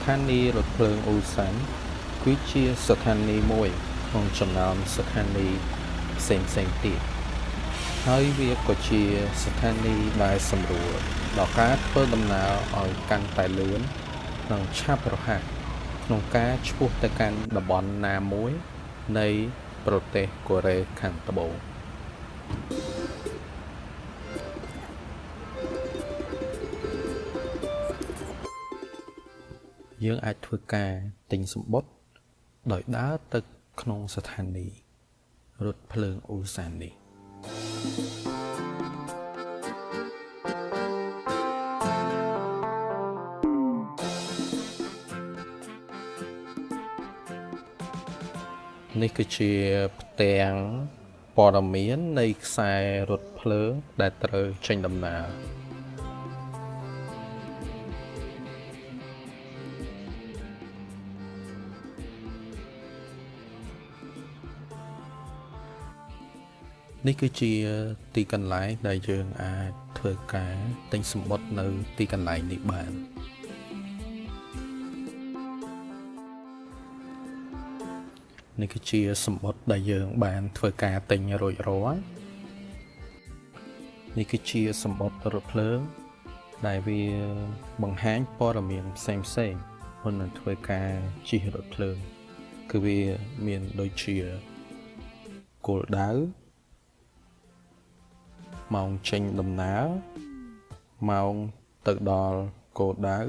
ถานีรถเพลิงอูสันគឺជាស្ថានីយ៍មួយក្នុងចំណោមស្ថានីយ៍ផ្សេងៗទៀតហើយវាក៏ជាស្ថានីយ៍ដែលសម្រួលដល់ការធ្វើដំណើរឲ្យកាន់តែលឿននិងឆាប់រហ័សក្នុងការឆ្ពោះទៅកាន់តំបន់ណាមួយនៃប្រទេសកូរ៉េខាងត្បូងយើងអាចធ្វើការទិញសំបុត្រដោយដើរទៅក្នុងស្ថានីយ៍រថភ្លើងអ៊ូសាននេះនេះគឺជាផ្ទាំងព័ត៌មាននៃខ្សែរថភ្លើងដែលត្រូវចេញដំណើរនេះគឺជាទីកន្លែងដែលយើងអាចធ្វើការទិញសំបុត្រនៅទីកន្លែងនេះបាននេះគឺជាសំបុត្រដែលយើងបានធ្វើការទិញរួចរាល់នេះគឺជាសំបុត្ររថភ្លើងដែលវាបង្ហាញព័ត៌មានផ្សេងៗមុននឹងធ្វើការជិះរថភ្លើងគឺវាមានដូចជាគោលដៅម៉ោងចេញដំណើរម៉ោងទៅដល់គោលដៅ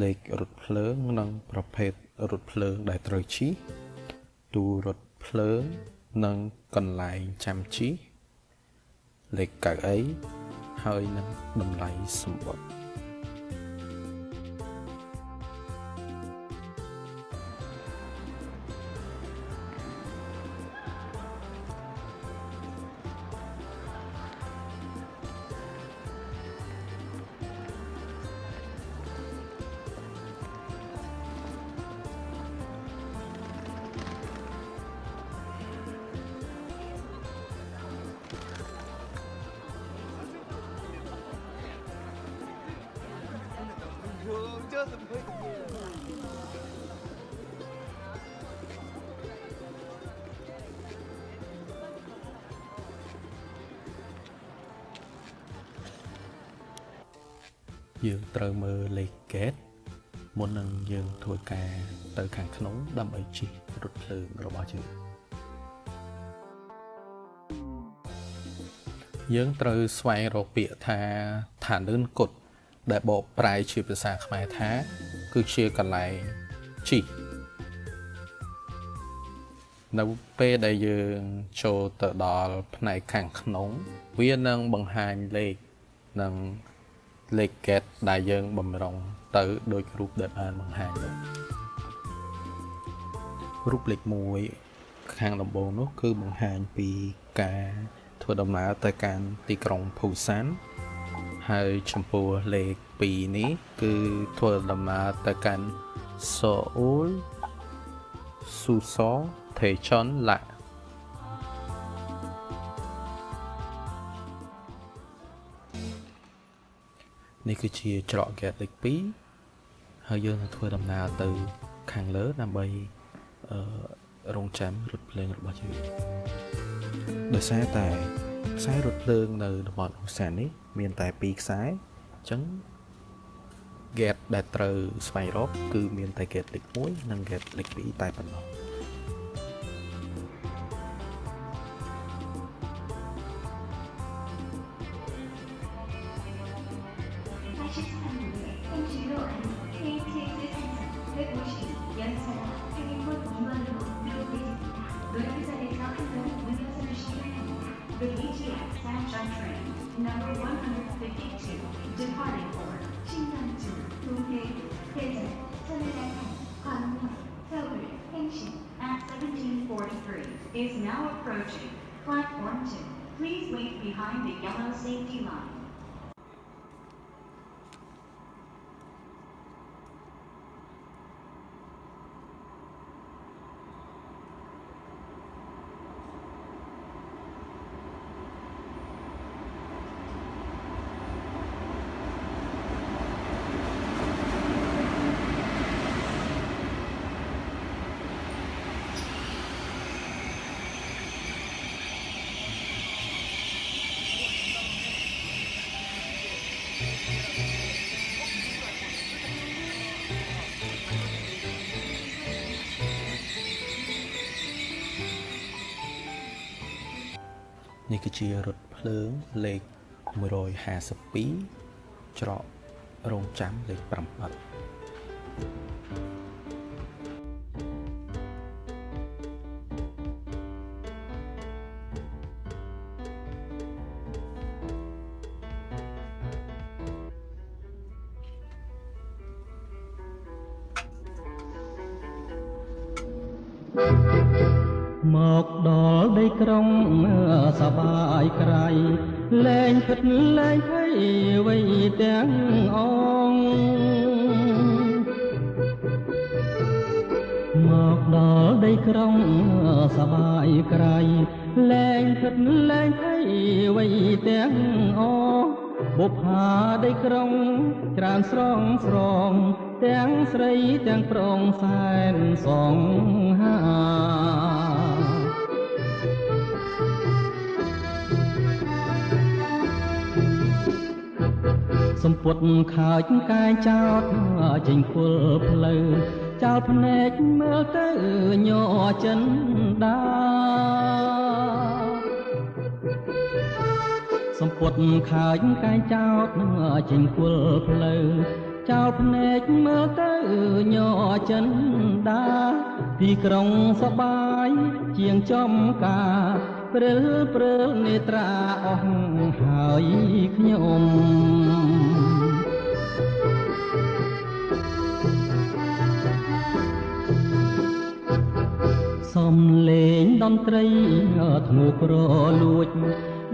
លេខរថភ្លើងនិងប្រភេទរថភ្លើងដែលត្រូវជិះទូរថភ្លើងនិងកន្លែងចាំជិះលេខកៅអីហើយនិងតម្លៃសំបុត្រយើងត្រូវមើលលេខហ្គេតមុននឹងយើងធ្វើការទៅខាងក្នុងដើម្បីជិះរថភ្លើងរបស់យើងត្រូវស្វែងរកពាក្យថាឋានឿនគត់ដែលបកប្រែជាភាសាខ្មែរថាគឺជាកន្លែងជិះនៅពេលដែលយើងចូលទៅដល់ផ្នែកខាងក្នុងវានឹងបង្ហាញលេខនិងលេខហ្គេតដែលយើងបំរុងទៅដូចរូបដែលបានបង្ហាញនោះរូបលេខ1ខាងដំបូងនោះគឺបង្ហាញពីការធ្វើដំណើរទៅកាន់ទីក្រុងភូសានហើយចំពោះលេខ2នេះគឺធ្វើដំណើរទៅកាន់សូអ៊ូលស៊ូសងថេជុនឡានេះគឺជាច្រកហ្គេតលេខ2ហើយយើងនឹងធ្វើដំណើរទៅខាងលើដើម្បីរងចាំរថភ្លើងរបស់យើងដោយសារតែខ្សែរថភ្លើងនៅតំបន់អ៊ូសាននេះមានតែ2ខ្សែអញ្ចឹងហ្គេតដែលត្រូវស្វែងរកគឺមានតែហ្គេតលេខ1និងហ្គេតលេខ2តែប៉ុណ្ណោះThe ETX Samsung train number 152 departing for 신당주, 동해구, 대전, 서울대학교, 광명, 서울, 행신 at 1743 is now approaching platform 2. Please wait behind the yellow safety line. នេះគឺជារថភ្លើងលេខ152ច្រករងចាំលេខ7មកដល់ដីក្រុងសបាយក្រៃលែងពិតលែងភ័យអ្វីទាំងអងមកដល់ដីក្រុងសបាយក្រៃលែងពិតលែងភ័យអ្វីទាំងអងបុប្ផាដីក្រុងច្រើនស្រងស្រងទាំងស្រីទាំងប្រុងសែនសងហាសំពត់ខើចកាយចោតចេញគល់ផ្លូវចោលភ្នែកមើលទៅញ័រចិនដាសំពត់ខើចកាយចោតចេញគល់ផ្លូវចោលភ្នែកមើលទៅញ័រចិនដាទីក្រុងសបាយជាងចំការព្រិលព្រិលនេត្រាអស់ហើយខ្ញុំសំលេងតន្ត្រីធ្ងោក្រលួច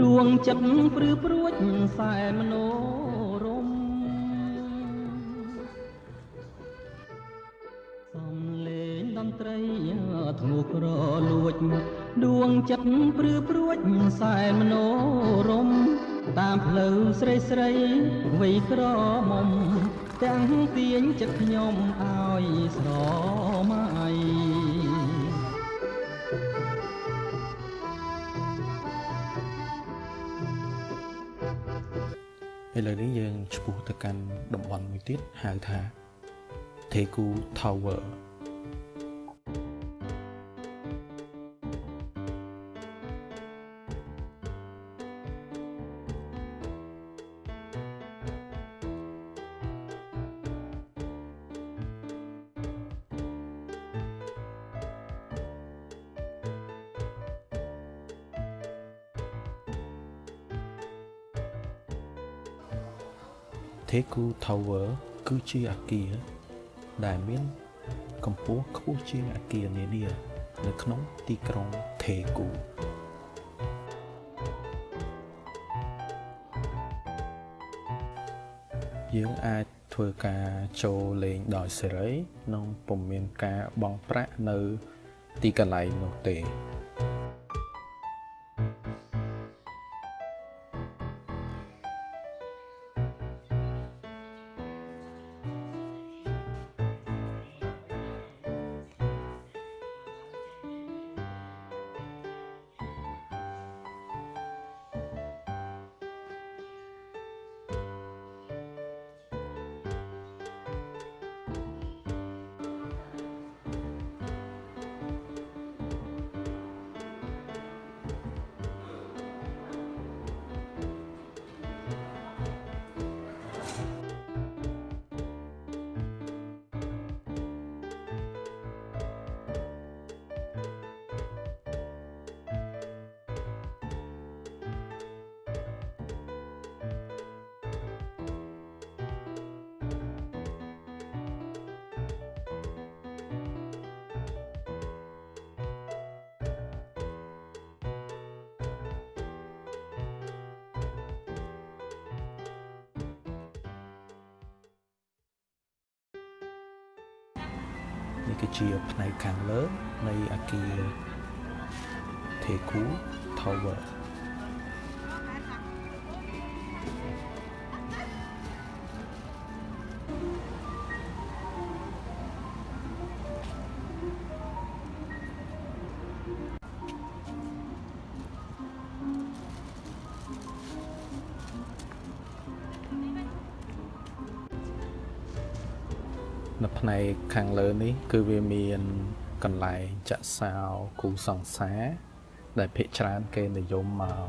ដួងចិត្តព្រឺព្រួចសែមโนរមសំលេងតន្ត្រីធ្ងោក្រលួចដួងចិត្តព្រឺព្រួចសែមโนរមតាមផ្លូវស្រីស្រីវ័យក្រមុំទាំងទាញចិត្តខ្ញុំឲ្យស្រមៃឥឡូវនេះយើងឆ្ពោះទៅកាន់តំបន់មួយទៀតហៅថា Daegu Tower Daegu Tower គឺជាអគារដែលមានកម្ពស់ខ្ពស់ជាងអគារនានានៅក្នុងទីក្រុង Daegu យើងអាចធ្វើការចូលលេងដោយសេរីនិងពុំមានការបង់ប្រាក់នៅទីកន្លែងនោះទេនេះគឺជាផ្នែកខាងលើនៃអគារ Daegu Tower នៅផ្នែកខាងលើនេះគឺវាមានកន្លែងចាក់សោគូសង្សារ ដែលភាគច្រើនគេនិយមមក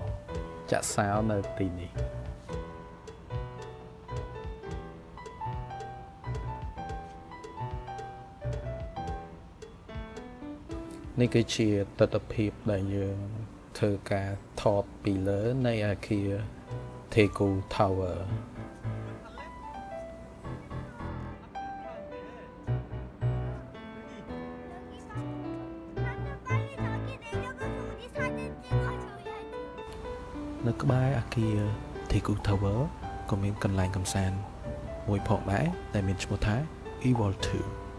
ចាក់សោនៅទីនេះនេះគឺជាទស្សនវិជ្ជាដែលយើងធ្វើការថតពីលើនៃអាគារ Daegu Towerនៅក្បែរអាគារ Daegu Tower ក៏មានកន្លែងកម្សាន្តមួយផងដែរដែលមានឈ្មោះថា Evil 2